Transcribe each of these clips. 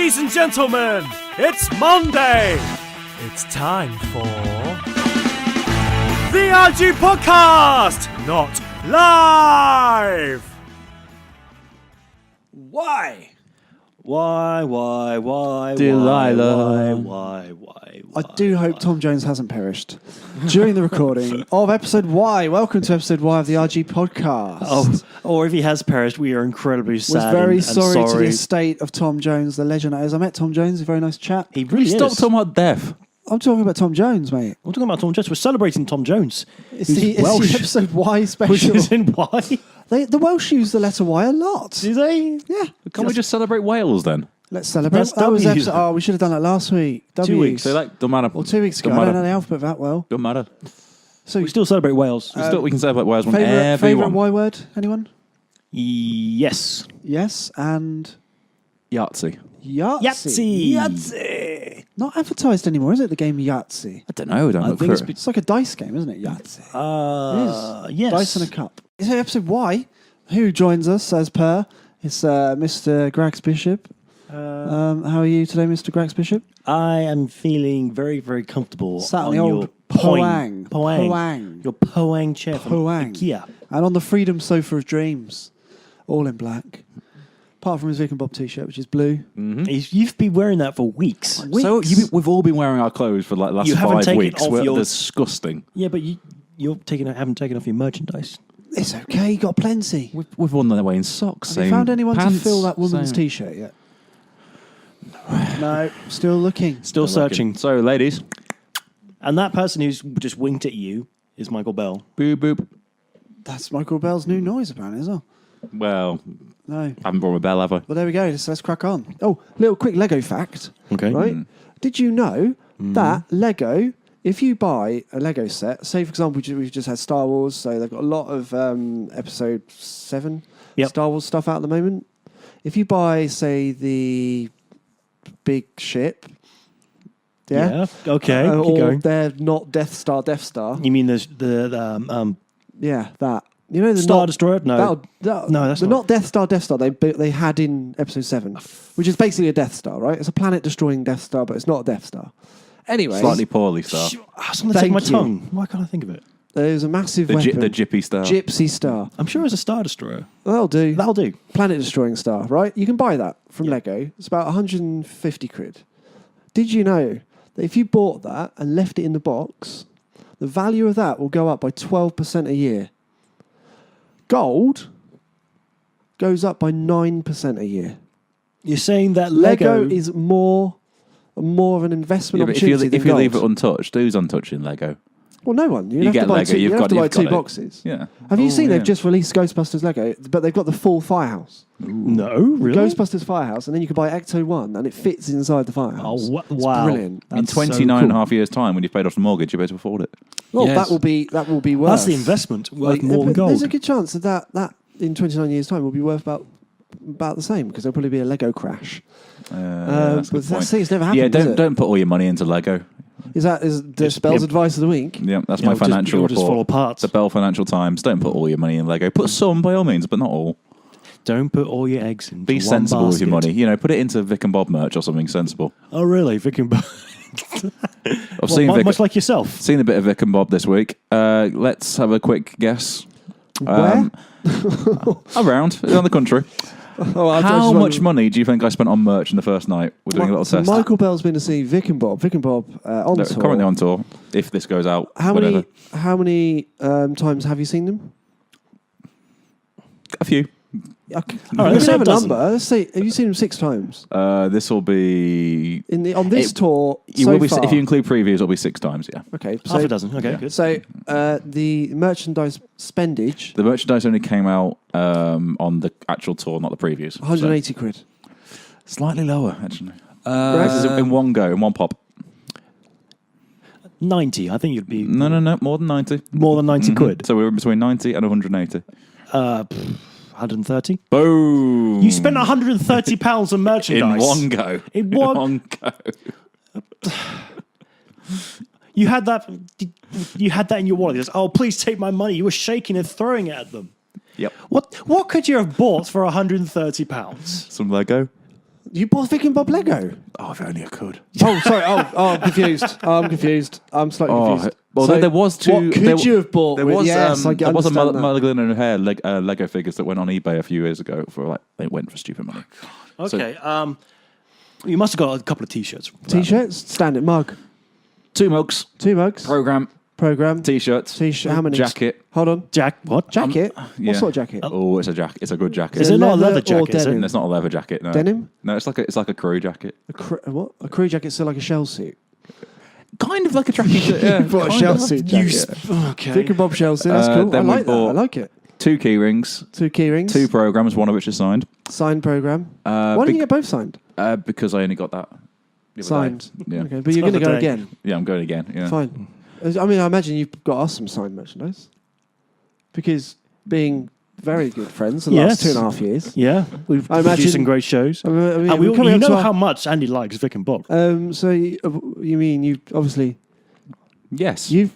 Ladies and gentlemen, it's Monday. It's time for the AhhGee Podcast, not live. Why? Delila. Why? I do hope Tom Jones hasn't perished during the recording of episode Y. Welcome to episode Y of the AhhGee Podcast. Oh, or if he has perished, we are incredibly sad. Was very and sorry to the estate of Tom Jones, the legend that is. I met Tom Jones, a very nice chap. He really Stop is. talking about death. I'm talking about Tom Jones, mate. We're talking about Tom Jones. We're celebrating Tom Jones. It's the episode Y special. Which is in Y. The Welsh use the letter Y a lot. Do they? Yeah. Can't we just celebrate Wales then? Let's celebrate. That's That was W's. episode, we should have done that last week. 2 weeks. So don't matter. Well, 2 weeks ago. Don't I matter. don't know the alphabet that well. Don't matter. So, We still celebrate Wales. We can celebrate Wales whenever we favourite want. Y word? Anyone? Yes. Yes, and Yahtzee. Yahtzee. Yahtzee. Not advertised anymore, is it? The game Yahtzee. I don't know. I Look think for it's it. It's like a dice game, isn't it? Yahtzee. It is. Yes. Dice and a cup. So episode Y, who joins us as per? It's Mr. Grax Bishop. How are you today, Mr. Grax Bishop? I am feeling very, very comfortable Sat on on the your old Poang. Your Poang chair from Poang. IKEA. And on the Freedom Sofa of Dreams, all in black. Apart from his Vic and Bob t-shirt, which is blue. You've been wearing that for weeks. So we've all been wearing our clothes for like the last You haven't 5 taken weeks. off We're your- disgusting. Yeah, but you haven't taken off your merchandise. It's okay, you got plenty. We've worn their way in socks. Have you same found anyone pants, to fill that woman's same- t-shirt yet? No, still looking. Still searching. So, ladies, And that person who's just winked at you is Michael Bell. boop boop. That's Michael Bell's new noise, apparently, as well. Well, No. I haven't brought my bell, have I? Well, there we go. Let's crack on. Oh, little quick Lego fact. Okay. Right? Did you know that Lego, if you buy a Lego set, say, for example, we've just had Star Wars, so they've got a lot of episode 7 Yep. Star Wars stuff out at the moment. If you buy, say, the big ship, Yeah. Okay. Keep or going. they're not Death Star. You mean the Yeah, that. You know the Star not, Destroyer? No. No, that's the not- not Death Star. They had in episode 7, which is basically a Death Star, right? It's a planet destroying Death Star, but it's not a Death Star. Anyway, Slightly poorly star. I was going to take my Thank you. tongue. Why can't I think of it? there's a massive The weapon, Gyppy star. Gypsy Star. I'm sure it's a Star Destroyer. That'll do. That'll do. Planet destroying star, right? You can buy that from Lego. It's about 150 quid. Did you know that if you bought that and left it in the box, the value of that will go up by 12% a year? Gold goes up by 9% a year. You're saying that Lego Lego is more of an investment Yeah, but opportunity if you leave it gold. untouched, who's untouching Lego? Well, no one. You have get to buy Lego, two, you've you have got- to buy you've two got it. boxes. Yeah. Have you seen yeah. they've just released Ghostbusters Lego, but they've got the full firehouse. No, really? Ghostbusters Firehouse, and then you can buy Ecto 1, and it fits inside the firehouse. Oh, It's wow. brilliant. In That's so 29 and a cool. half years' time, when you've paid off the mortgage, you'll be able to afford it. Well, Yes. that will be worth. That's the investment worth more than There's gold. a good chance that in 29 years' time will be worth about the same, because there'll probably be a Lego crash. That's a But good point. that's it's never happened. Yeah, is it? don't put all your money into Lego. Is the Spell's advice of the week? Yeah, that's my It'll financial just fall report. apart. The Bell Financial Times. Don't put all your money in Lego. Put some, by all means, but not all. Don't put all your eggs in. Be one sensible with your basket. money. You know, put it into Vic and Bob merch or something sensible. Oh, really? Vic and Bob. I've seen Vic, Much like yourself. seen a bit of Vic and Bob this week. Let's have a quick guess. Where? Around the country. How much money do you think I spent on merch in the first night? We're doing a little test. Michael Bell's been to see Vic and Bob. Vic and Bob on They're tour. currently on tour. If this goes out, How whatever. many times have you seen them? A few. Okay. All right, We let's can have a say a dozen. number. Let's say, have you seen them 6 times This will be. on this tour? You So will be far. if you include previews, it'll be 6 times. Yeah. Okay, Half a dozen. Okay, good. So the merchandise spendage, The merchandise only came out on the actual tour, not the previews. 180 quid. So slightly lower, actually. Right. This is in one go, in one pop. 90. I think you'd be No, more than 90. more than 90 quid. So we were between 90 and 180. 130. Boom! You spent £130 on in merchandise. one go. In one- go. You had that in your wallet. You just, oh, please take my money. You were shaking and throwing it at them. Yep. What could you have bought for £130? Some Lego. You bought Vic and Bob Lego? Oh, if only I could. Oh, sorry. I'm confused. I'm slightly confused. Well, So there was two. What could you have bought? There with, was yes, I there was a understand that. Mulligan and Hair Lego figures that went on eBay a few years ago for they went for stupid money. Okay. You must have got a couple of T-shirts. T-shirts, standard mug, 2 mugs, 2 mugs, program, T-shirts. How many? Jacket. Hold on. What? Jacket? yeah. What sort of jacket? Oh, it's a jacket. It's a good jacket. Is it not a leather or jacket? Is it? denim? It's not a leather jacket. No. Denim? No, it's like a crew jacket. What? A crew jacket, so like a shell suit. Kind of like a tracking suit. Yeah. Bought a kind shell of. suit jacket. Okay. Vic and Bob shell suit. That's cool. I then we like that. I bought- like it. 2 key rings, 2 key rings. 2 programs, one of which is signed. Signed program. Why didn't you get both signed? Because I only got that. the other Signed. day. Yeah. Okay, but you're going to Other go day. again. Yeah, I'm going again. Yeah. Fine. I mean, I imagine you've got us some signed merchandise. Because being very good friends for the last Yes. 2.5 years. Yeah, we've I produced imagine- some great shows. I mean, And we're coming you up to know our- how much Andy likes Vic and Bob. So you mean you obviously Yes. you've.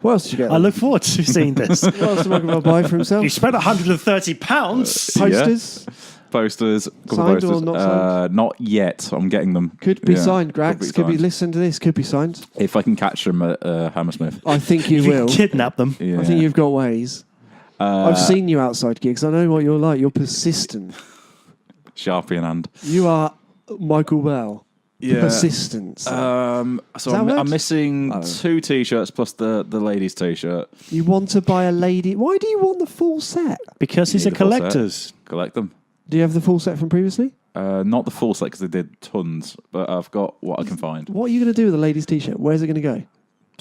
What else did you get? I look forward to seeing this. What else did Michael buy for himself? You spent £130. Posters Posters. Couple Signed or posters. not signed? Not yet. I'm getting them. could be Yeah, signed. Grax could be. signed. Listen to this. Could be signed. If I can catch them at Hammersmith. I think you You will. kidnap them. Yeah. I think you've got ways. I've seen you outside gigs. I know what you're like. You're persistent. Sharpie in hand. You are Michael Bell. Yeah. Persistence. So that I'm work? missing I don't know. 2 t-shirts plus the ladies' t-shirt. You want to buy a lady. Why do you want the full set? Because he's a Need a full set. collector's. Collect them. Do you have the full set from previously? Not the full set because they did tons, but I've got what I can find. What are you going to do with the ladies' t-shirt? Where's it going to go?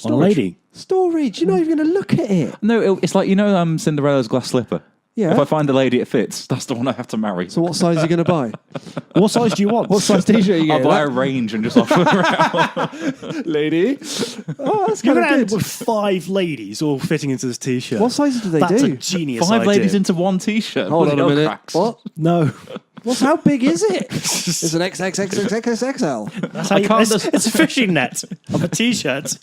On a lady. Storage. You're not even going to look at it. No, it's like Cinderella's glass slipper. Yeah. If I find a lady it fits, that's the one I have to marry. So what size are you going to buy? What size do you want? What size t-shirt are you I'll getting? buy a range and just offer around. lady? Oh, that's You're kind going of to end good. with 5 ladies all fitting into this T-shirt. What sizes do they That's do? a genius 5 idea. ladies into one t-shirt. Hold on Bloody a hell, minute. Cracks. What? No. How big is it? It's an XXXXXXL. That's how it's a fishing net of a T-shirt.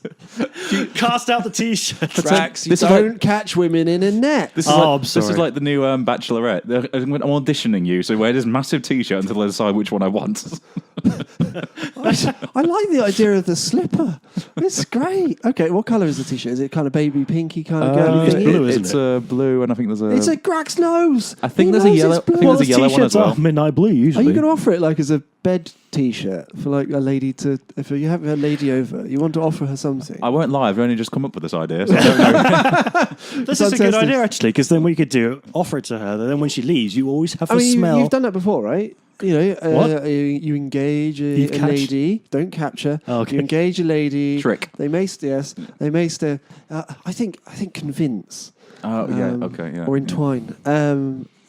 You cast out the T-shirt. Drax, you This is don't catch women in a net. This is, Oh, like, I'm sorry. this is like the new Bachelorette. I'm auditioning you, so wear this massive t-shirt until I decide which one I want. I like the idea of the slipper. It's great. Okay, what colour is the t-shirt? Is it kind of baby pinky kind of girly It's thingy? blue, isn't It's it? Blue, and I think there's a... It's a Grax nose. I think He there's a knows yellow- it's blue. I think there's a yellow one T-shirts as well. are midnight blue Are usually. you going to offer it like as a bed t-shirt for like a lady to... If you have a lady over, you want to offer her something. I won't lie, I've only just come up with this idea. So I don't know. This is a good Fantastic. idea actually, because then what you could do, offer it to her. Then when she leaves, you always have I the mean, smell. you've done that before, right? You know, What? you engage a You've catched- lady. Don't capture. Oh, okay. You engage a lady. Trick. They may They may stay. I think convince. Oh, yeah, okay, yeah. Or yeah. entwine.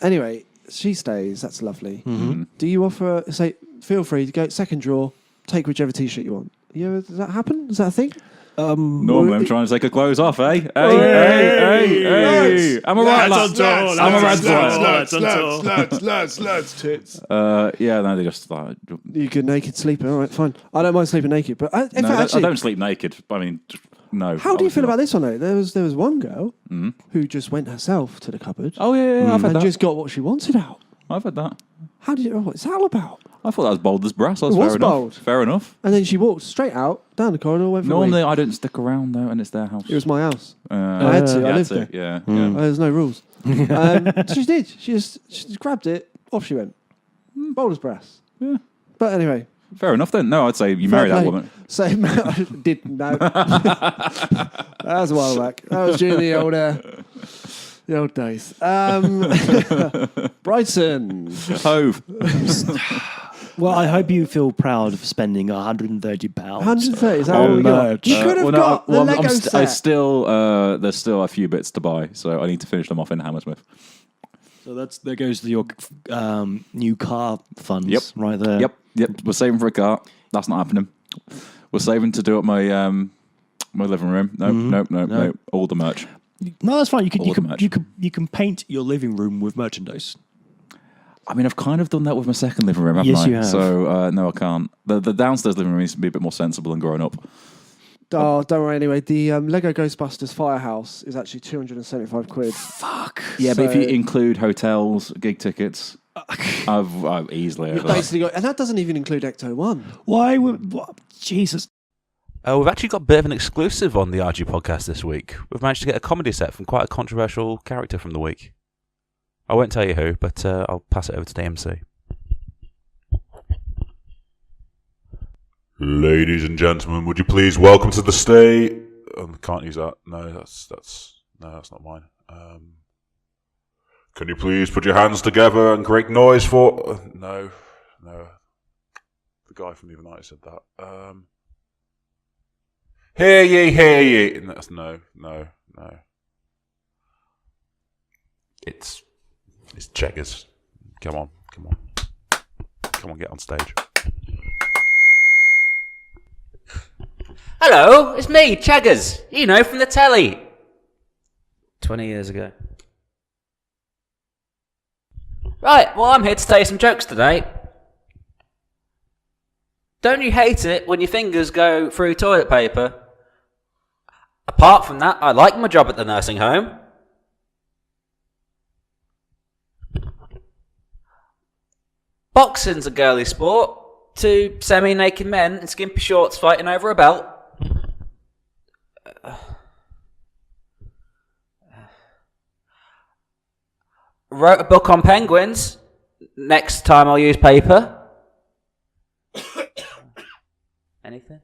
Anyway, she stays. That's lovely. Mm-hmm. Do you offer? Say, feel free to go second drawer. Take whichever t-shirt you want. Does that happen? Is that a thing? Normally I'm trying to take her clothes off, eh? Hey, Hey, hey. I'm a right Lads lad. on tour, I'm a lads red on tour, boy. lads on tour. tits. Yeah, no, they just like... You could naked sleeper. All right, fine. I don't mind sleeping naked, but No, I don't sleep naked. I mean, just, no. How do you feel obviously about not. this one though? There was one girl who just went herself to the cupboard Oh, yeah, I've had and that. just got what she wanted out. I've had that. How did you? What's that all about? I thought that was bold as brass. That's It was fair enough. bold. Fair enough. And then she walked straight out down the corridor. Went for a Normally wee. I don't stick around though, and it's their house. It was my house. I had to, You I had lived to, there. Yeah, There's no rules. She did. She just grabbed it. Off she went. Bold as brass. yeah. But anyway, Fair enough then. No, I'd say you fair married that play. woman. So didn't know. That was a while back. That was during the old days. Brighton. Hove. Well, I hope you feel proud of spending £130. 130. Is that Oh, all we got? merch. You could have got the Lego I set. still, there's still a few bits to buy, so I need to finish them off in Hammersmith. So there goes to your new car funds Yep. right there. Yep. We're saving for a car. That's not happening. We're saving to do up my my living room. Nope. All the merch. No, that's fine. All the merch. You can paint your living room with merchandise. I mean, I've kind of done that with my second living room, haven't Yes, I? you have. So, no, I can't. The downstairs living room needs to be a bit more sensible and grown up. Oh, don't worry. Anyway, the Lego Ghostbusters Firehouse is actually £275. Fuck. Yeah, but if you So- include hotels, gig tickets, I've easily You've heard that. basically got, and that doesn't even include Ecto 1. Why would... Jesus. We've actually got a bit of an exclusive on the AhhGee Podcast this week. We've managed to get a comedy set from quite a controversial character from the week. I won't tell you who, but I'll pass it over to the MC. Ladies and gentlemen, would you please welcome to the stage? Can't use that. No, that's not mine. Can you please put your hands together and create noise for? No. The guy from the United said that. Hear ye. That's no. It's Cheggers. Come on, get on stage. Hello, it's me, Cheggers. You know, from the telly. 20 years ago. Right, well, I'm here to tell you some jokes today. Don't you hate it when your fingers go through toilet paper? Apart from that, I like my job at the nursing home. Boxing's a girly sport. Two semi-naked men in skimpy shorts fighting over a belt. Wrote a book on penguins. Next time I'll use paper. Anything?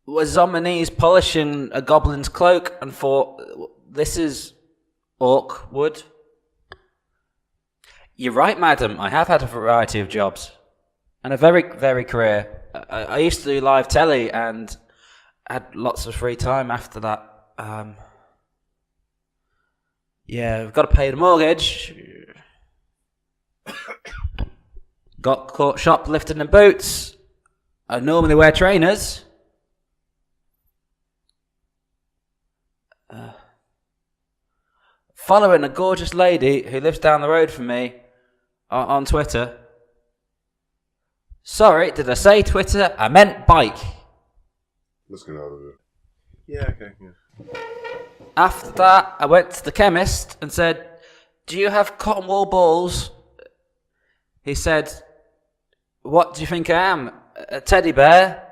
Was on my knees polishing a goblin's cloak and thought, this is awkward. You're right, madam. I have had a variety of jobs and a very, very career. I used to do live telly and had lots of free time after that. We've got to pay the mortgage. Got caught shoplifting in boots. I normally wear trainers. Following a gorgeous lady who lives down the road from me on Twitter. Sorry, did I say Twitter? I meant bike. Let's get out of here. Yeah, okay. Yeah. After that, I went to the chemist and said, do you have cotton wool balls? He said, what do you think I am? A teddy bear?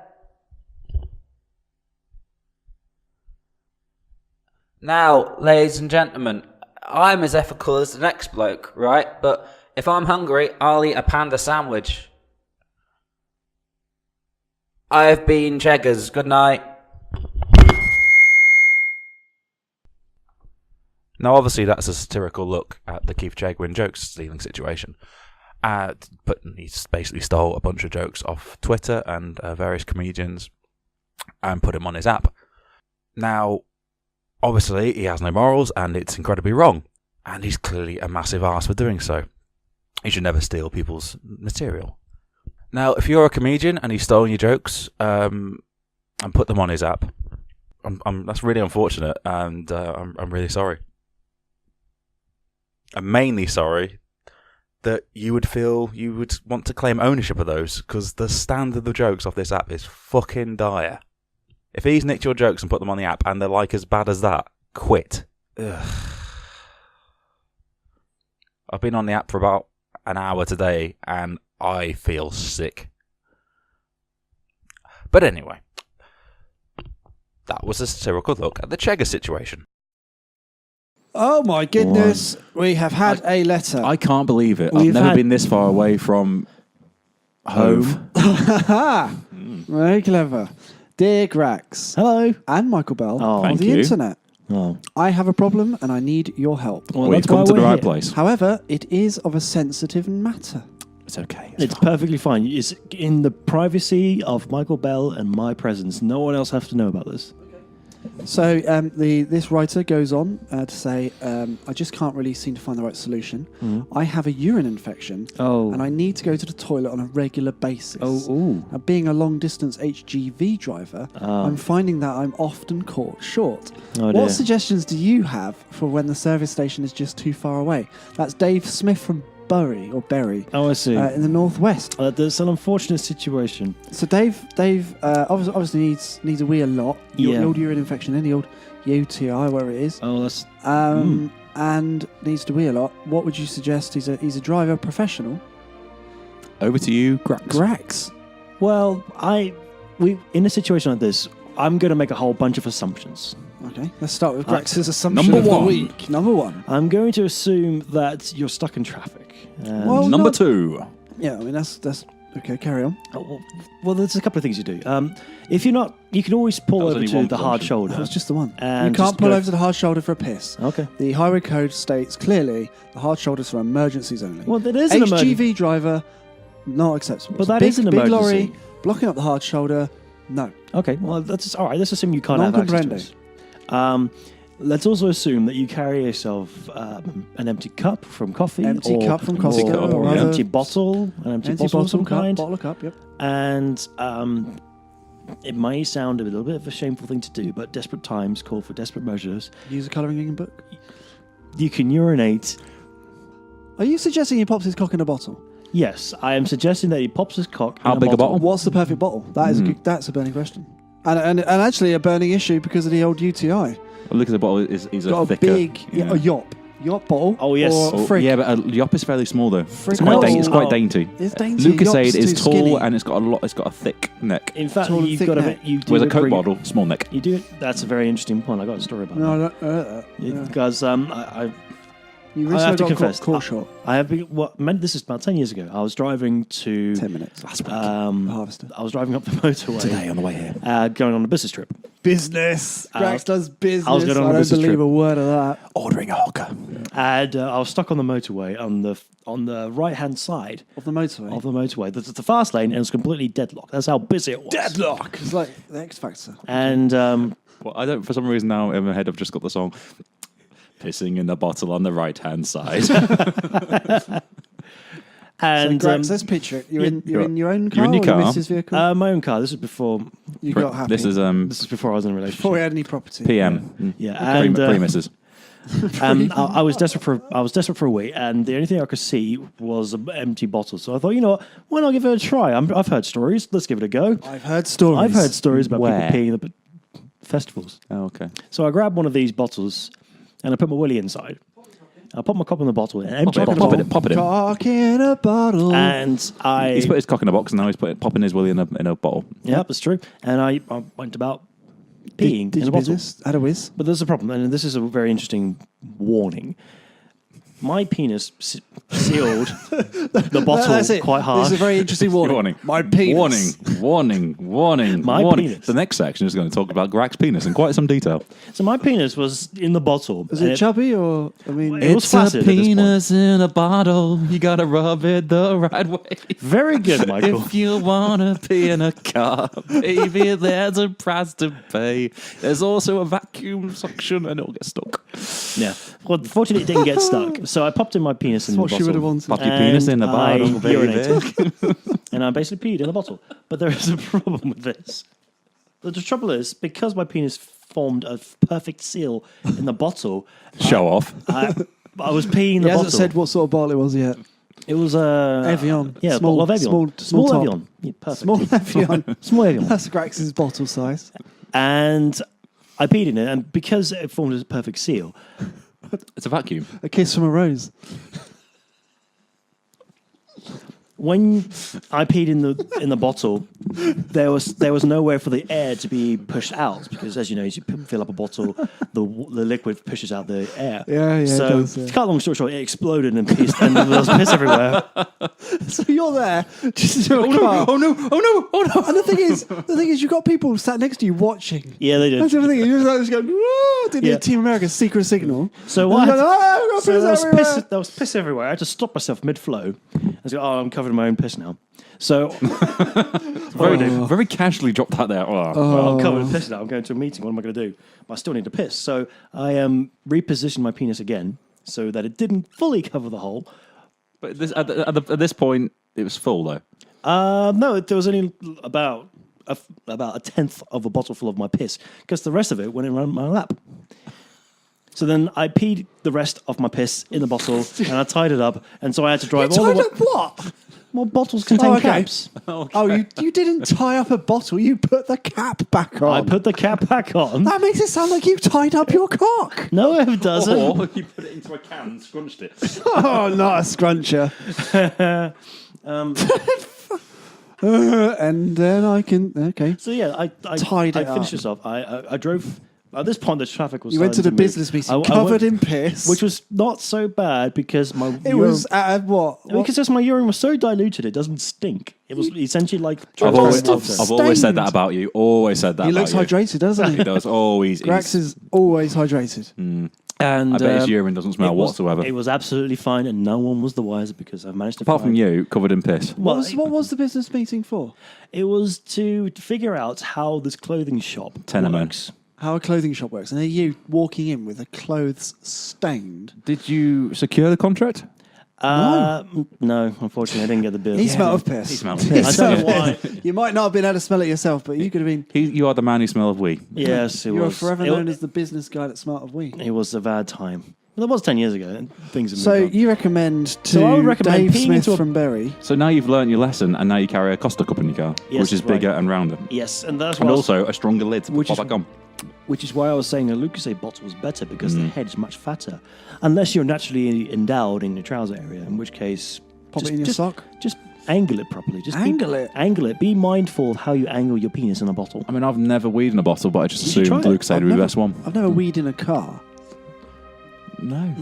Now, ladies and gentlemen, I'm as ethical as the next bloke, right? But if I'm hungry, I'll eat a panda sandwich. I have been Cheggers. Good night. Now, obviously, that's a satirical look at the Keith Chegwin jokes stealing situation. But he basically stole a bunch of jokes off Twitter and various comedians and put them on his app. Now, obviously, he has no morals and it's incredibly wrong. And he's clearly a massive arse for doing so. He should never steal people's material. Now, if you're a comedian and he's stolen your jokes and put them on his app, that's really unfortunate, and I'm really sorry. I'm mainly sorry that you would feel you would want to claim ownership of those, because the standard of the jokes off this app is fucking dire. If he's nicked your jokes and put them on the app and they're like as bad as that, quit. Ugh. I've been on the app for about an hour today and I feel sick. But anyway, that was a satirical look at the Cheggers situation. Oh my goodness, we have had a letter. I can't believe it. We've I've never had- been this far away from home. Very clever. Dear Grax Hello. and Michael Bell Oh, on thank the you. internet, Oh. I have a problem and I need your help. Well, Well, that's you've come why to the we're right here. place. However, it is of a sensitive matter. It's okay. It's fine. perfectly fine. It's in the privacy of Michael Bell and my presence. No one else has to know about this. So this writer goes on to say, I just can't really seem to find the right solution. I have a urine infection and I need to go to the toilet on a regular basis. Now, being a long-distance HGV driver, I'm finding that I'm often caught short. Oh, dear. What suggestions do you have for when the service station is just too far away? That's Dave Smith from Bury or Bury Oh, I see. in the northwest. There's an unfortunate situation. So Dave obviously needs a wee a lot. Yeah. The old urine infection, the old UTI, whatever it is, Oh, that's and needs to wee a lot. What would you suggest? He's a driver professional. Over to you, Grax. Grax. well. We in a situation like this, I'm going to make a whole bunch of assumptions. Okay, let's start with Grax's assumption Number of the one. week. Number one. I'm going to assume that you're stuck in traffic. Well, Number not- 2. Yeah, I mean that's okay. Carry on. Well, there's a couple of things you do. If you're not, you can always pull That was over only to one the hard presumption. shoulder. That's just the one. And You can't just pull go- over to the hard shoulder for a piss. Okay. The highway code states clearly the hard shoulders for emergencies only. Well, that is an HGV emergency. driver, not acceptable. But that big, is an big lorry emergency. blocking up the hard shoulder. No. Okay. Well, that's all right. Let's assume you can't have access to Non-comprende. us. Let's also assume that you carry yourself an empty cup from coffee, Empty or, cup from coffee, or or an other- empty bottle, Empty bottle of some cup, kind. bottle of cup. Yep. And it may sound a little bit of a shameful thing to do, but desperate times call for desperate measures. Use a colouring ink and book. You can urinate. Are you suggesting he pops his cock in a bottle? Yes, I am suggesting that he pops his cock. How in big a bottle? What's the perfect bottle? That is that's a burning question, and actually a burning issue because of the old UTI. Well, look at the bottle. Is Got a a thicker. big a yop bottle. Oh, yes. Or Oh, frig. yeah, but a yop is fairly small though. Frig- It's quite, No. it's quite Oh. dainty. It's dainty. Lucas Yop's said it's too tall skinny. and it's got a thick neck. In fact, Tall and you've thick got neck. to. You do Whereas a it Coke pretty- bottle, small neck. You do it. That's a very interesting point. I got a story about No, that. I don't know that. Because You I recently have to got confess, caught short. I have been. What meant this is about 10 years ago. I was driving to 10 minutes. Last week. Harvester. I was driving up the motorway on the way here. going on a business trip. Business. Grax does business. I was going on a don't business believe trip. a word of that. Ordering a hawker. And I was stuck on the motorway on the right hand side Of the motorway. of the motorway. There's the fast lane and it's completely deadlocked. That's how busy it was. Deadlock. It's like the X Factor. And Well, I don't. For some reason now in my head, I've just got the song "Pissing in the Bottle" on the right-hand side. and So Grax, let's picture it. You're in your own you're car in your or car. your missus' vehicle? my own car. This is before. You got happy. This is Before I was in a relationship. before we had any property. PM. Yeah, and Pre-misses. I was desperate for a wee, and the only thing I could see was an empty bottle. So I thought, you know what? Why not give it a try? I've heard stories. Let's give it a go. I've heard stories. I've heard stories about Where? people peeing at festivals. Oh, okay. So I grabbed one of these bottles and I put my willy inside. I put my cock in the bottle, an empty Pop bottle, it, pop it in. Cock in a bottle. and He's put his cock in a box and now he's popping his willy in a bottle. yeah, that's true. And I went about peeing Did in you a bottle. business? Had a whiz? But there's a problem, and this is a very interesting warning. My penis sealed the bottle That's it. quite hard. This is a very interesting warning. Warning. My penis. Warning. My warning. penis. The next section is going to talk about Grax's penis in quite some detail. So my penis was in the bottle. Is and it chubby or, I mean, It was flaccid at this point. in a bottle. You got to rub it the right way. Very good, Michael. If you want to pee in a car, baby, there's a price to pay. There's also a vacuum suction and it'll get stuck. Yeah. Well, fortunately, it didn't get stuck. So I popped in my penis in what the she would bottle. have wanted. Pop your penis in the I bottle, baby. urinated. And I basically peed in the bottle. But there is a problem with this. The trouble is, because my penis formed a perfect seal in the bottle, Show off. I was peeing He the hasn't bottle. said what sort of bottle it was yet. It was Evian. Yeah, Small- bottle of Evian. small top. Evian. Yeah, perfect. Small Evian. Small Evian. That's Grax's bottle size. And I peed in it, and because it formed a perfect seal, It's a vacuum. A kiss from a rose. when I peed in the bottle, there was nowhere for the air to be pushed out because, as you know, as you fill up a bottle, the liquid pushes out the air. Yeah, it So, does, yeah. to cut a long story short, it exploded and piss, and there was piss everywhere. So you're there, just in your car. Oh no! And the thing is, you've got people sat next to you watching. Yeah, they did. That's everything. You're just going, whoa, did Yeah. Team America's secret signal. So And what? you're going, oh, I've got So piss everywhere. there was piss everywhere. I had to stop myself mid-flow. I was like, oh, I'm covered in my own piss now. So Very casually dropped that there. Oh. well, I'm covered in piss now. I'm going to a meeting. What am I going to do? But I still need to piss. So I repositioned my penis again so that it didn't fully cover the hole. But at this point, it was full though. No, there was only about a tenth of a bottle full of my piss because the rest of it went around my lap. So then I peed the rest of my piss in the bottle and I tied it up. And so I had to drive all the Tied way. up what? Well, bottles contain okay. caps. Oh, you didn't tie up a bottle. You put the cap back on. I put the cap back on. That makes it sound like you tied up your cock. No, it doesn't. Or you put it into a can and scrunched it. Oh, not a scruncher. And then I can... Okay. So yeah, I Tied it finished up. this off. I drove. At this point, the traffic was. You went to the starting move. business meeting I covered went- in piss. which was not so bad because my It was at what? because just my urine was so diluted, it doesn't stink. It was essentially like I've always, transparent water. I've always said Stained. that about you. Always said that He about looks you. hydrated, doesn't He he? does always. Grax is always hydrated. And I bet his urine doesn't smell it was- whatsoever. It was absolutely fine, and no one was the wiser because I've managed to. Apart from find- you, covered in piss. What Well, was the business meeting for? it was to figure out how this clothing shop Tenement. works. How a clothing shop works. And are you walking in with the clothes stained? Did you secure the contract? No, unfortunately, I didn't get the bill. He smelled of piss. He smelled I piss. don't know why. You might not have been able to smell it yourself, but you could have been. You are the man who smell of wee. Yes, it You are was. forever it, known as the business guy that smelled of weed. It was a bad time. Well, that was 10 years ago. And things have So moved on. you recommend to So I would recommend Dave peeing Smith into a- from Bury. So now you've learnt your lesson, and now you carry a Costa cup in your car, Yes, which is right. bigger and rounder, Yes, and that's and why also a stronger lid to Which pop is- back on. which is why I was saying a Lucozade bottle was better because the head is much fatter, unless you're naturally endowed in your trouser area, in which case Pop just, it in your just, sock. Just angle it properly. Just Angle it? Angle it. Be mindful of how you angle your penis in a bottle. I mean, I've never weed in a bottle, but I just You should assumed try it. Lucozade would be the best one. I've never weed in a car. No.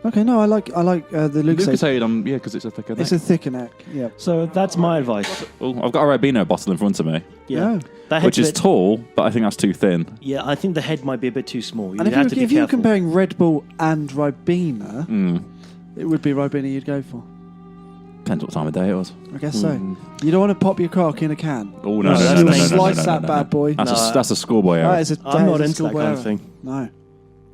Okay, no, I like the Lucozade. Lucozade, yeah, because it's a thicker It's neck. a thicker neck. Yeah. So that's my advice. Well, I've got a Ribena bottle in front of me, Yeah, Yeah. that head's which is bit- tall, but I think that's too thin. Yeah, I think the head might be a bit too small. And You'd if, have to be if you were careful. comparing Red Bull and Ribena, Mm. it would be Ribena you'd go for. Depends what time of day it was. I guess so. You don't want to pop your cock in a can. Oh, No, no, that's no, no, no, no, dangerous. no, Slice no, that no, bad no. boy. That's a schoolboy That error. is a, I'm not is a into that schoolboy kind error. of thing. No.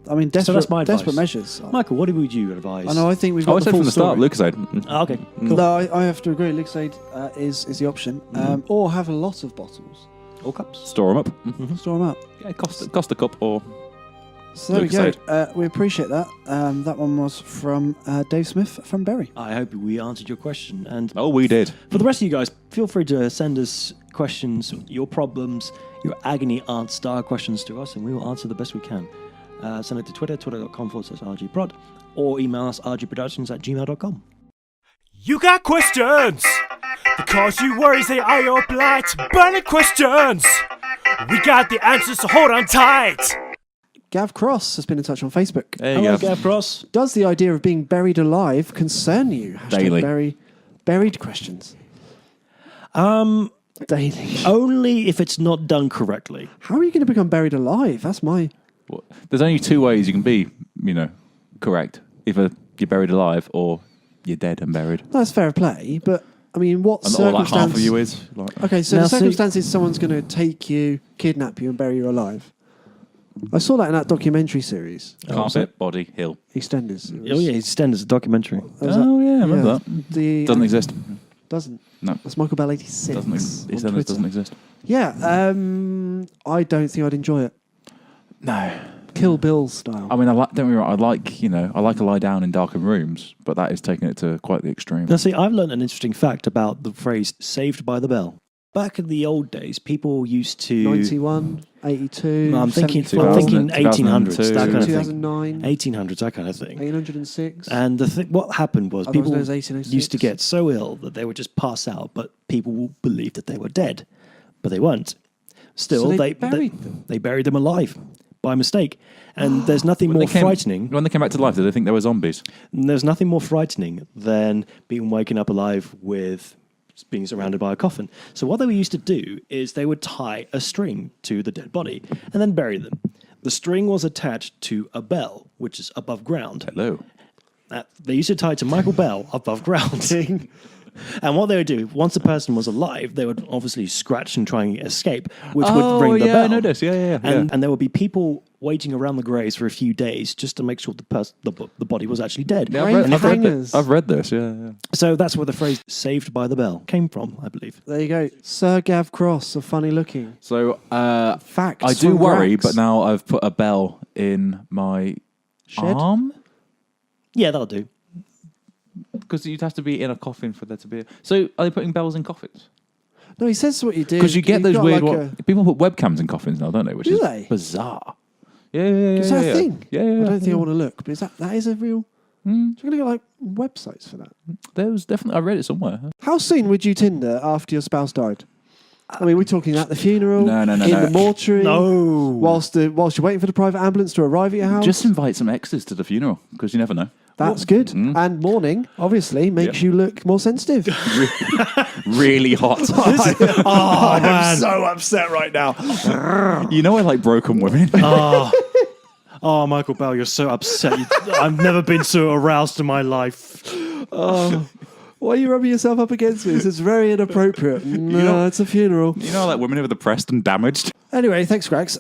I mean, desperate, that's my advice. desperate measures. Michael, what would you advise? I know, I think we've Oh, got I the said full from the start, story. Lucozade. Mm. Ah, okay, cool. No, I have to agree. Lucozade is the option. Or have a lot of bottles. All cups. Store them up. Mm. Store them up. Yeah, cost a cup or... So there we go. Lucozade. We appreciate that. That one was from Dave Smith from Bury. I hope we answered your question. And Oh, we did. for the rest of you guys, feel free to send us questions, your problems, your agony aunt style questions to us, and we will answer the best we can. Send it to Twitter, twitter.com/RGProd, or email us rgproductions@gmail.com. You got questions? Because you worries they are your blight. Burning questions! We got the answers, so hold on tight! Gav Cross has been in touch on Facebook. There you Hello, go. Gav Cross. Does the idea of being buried alive concern you? Daily. Buried questions. Daily. Only if it's not done correctly. How are you going to become buried alive? That's my... Well, there's only two ways you can be, correct. Either you're buried alive or you're dead and buried. That's fair play, but I mean, what And or circumstance... like half of you is. Like, Okay, so Now, the see- circumstance is someone's going to take you, kidnap you, and bury you alive. I saw that in that documentary series, carpet, body, hill. EastEnders. It Oh, was- yeah, EastEnders, a documentary. that was Oh, yeah, I remember yeah, that. The Doesn't exist. Doesn't. No. That's Michael Bell 86. Doesn't on EastEnders Twitter. doesn't exist. Yeah, I don't think I'd enjoy it. No. Kill Bill style. I mean, don't get me wrong, I like to lie down in darkened rooms, but that is taking it to quite the extreme. Now, see, I've learned an interesting fact about the phrase "saved by the bell." Back in the old days, people used to 91, 82, No, I'm thinking 75, 1800s, that kind of thing. 2009, 1800s, that kind of thing. 1806. And what happened was Otherwise people known as 1806. used to get so ill that they would just pass out, but people believed that they were dead, but they weren't. Still, So they they buried them? They buried them alive by mistake. And there's nothing more frightening. When they came back to life, did they think they were zombies? There's nothing more frightening than being woken up alive with being surrounded by a coffin. So what they used to do is they would tie a string to the dead body and then bury them. The string was attached to a bell, which is above ground. Hello. They used to tie it to Michael Bell above ground. And what they would do, once a person was alive, they would obviously scratch and try and escape, which would ring the bell. I noticed. Yeah. And there would be people waiting around the graves for a few days just to make sure the body was actually dead. Yeah, Brain I've read hangers. this. I've read this, yeah. So that's where the phrase "saved by the bell" came from, I believe. There you go. Sir Gav Cross, a funny looking. So, Facts. I do from worry, Grax. but now I've put a bell in my Shed? arm. Yeah, that'll do. Because you'd have to be in a coffin for there to be. So are they putting bells in coffins? No, he says what you do. Because you get those got weird like people put webcams in coffins now, don't they? Which Do is they? bizarre. Yeah. Is that a thing? Yeah. I don't think I want to look, but that is a real. Mm. You're going to get like websites for that. There was definitely. I read it somewhere. How soon would you Tinder after your spouse died? I mean, we're talking at the funeral, No, in no. the mortuary, No. whilst you're waiting for the private ambulance to arrive at your house. Just invite some exes to the funeral because you never know. That's good. Mm. And mourning, obviously, makes you look more sensitive. Really hot. Oh, man. I'm so upset right now. You know I like broken women. Oh, Michael Bell, you're so upset. I've never been so aroused in my life. Why are you rubbing yourself up against me? This is very inappropriate. No, it's a funeral. You know, like women who are depressed and damaged. Anyway, thanks, Grax.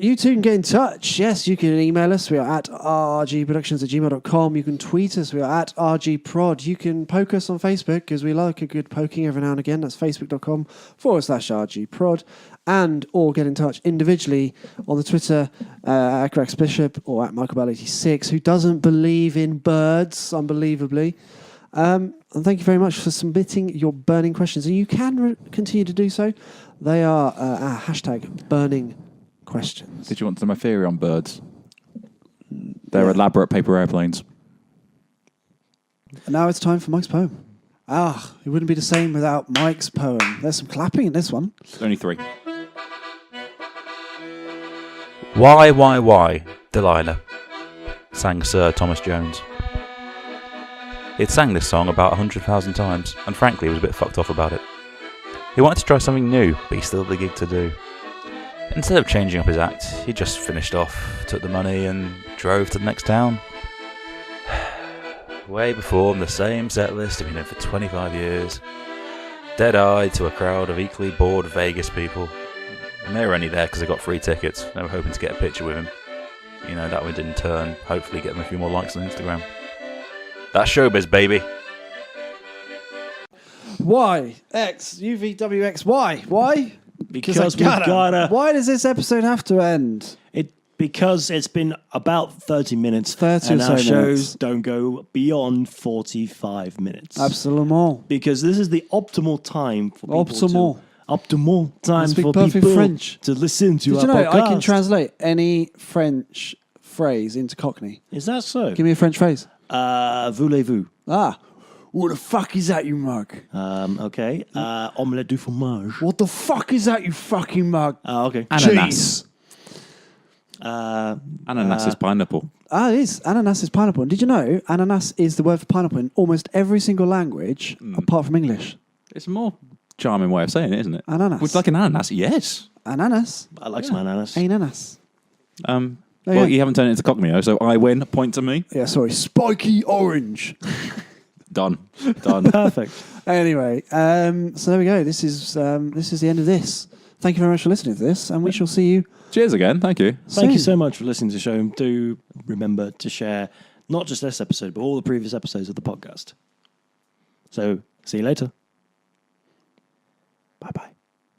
You two can get in touch. Yes, you can email us. We are at ahhgeeproductions@gmail.com. You can tweet us. We are at ahhgeeprod. You can poke us on Facebook because we like a good poking every now and again. That's facebook.com/ahhgeeprod. And or get in touch individually on the Twitter at Grax Bishop or at MichaelBell86, who doesn't believe in birds, unbelievably. And thank you very much for submitting your burning questions. And you can continue to do so. They are our hashtag burning questions. Did you want to know my theory on birds? They're elaborate paper airplanes. And now it's time for Mike's poem. It wouldn't be the same without Mike's poem. There's some clapping in this one. Only 3. Why, Delila, sang Sir Thomas Jones. He'd sang this song about 100,000 times, and frankly, he was a bit fucked off about it. He wanted to try something new, but he still had a gig to do. Instead of changing up his act, he just finished off, took the money, and drove to the next town. Way performed the same set list he'd been in for 25 years, dead-eyed to a crowd of equally bored Vegas people. And they were only there because they got free tickets. They were hoping to get a picture with him. You know, that would in turn hopefully get them a few more likes on Instagram. That's showbiz, baby. Why? X, UVWX, why? Why? Because we gotta. Why does this episode have to end? Because it's been about 30 minutes. 30 and or so our shows minutes. don't go beyond 45 minutes. Absolument. Because this is the optimal time for people Optimal. time Speak for perfect people French. to listen to Did our you know podcast. I can translate any French phrase into Cockney? Is that so? Give me a French phrase. Voulez-vous? What the fuck is that, you mug? Okay. Omelette du fromage. What the fuck is that, you fucking mug? Okay. Ananas. Jeez. Ananas is pineapple. It is. Ananas is pineapple. And did you know ananas is the word for pineapple in almost every single language apart from English? It's a more charming way of saying it, isn't it? Ananas. Would you like an ananas? Yes. Ananas. I like some ananas. Ananas. Well, you haven't turned it into Cockney, so I win. Point to me. Yeah, sorry. Spiky orange. Done. Perfect. Anyway, so there we go. This is the end of this. Thank you very much for listening to this, and we shall see you. Cheers again. Thank you. Thank you soon. so much for listening to the show. Do remember to share not just this episode, but all the previous episodes of the podcast. So, see you later. Bye-bye.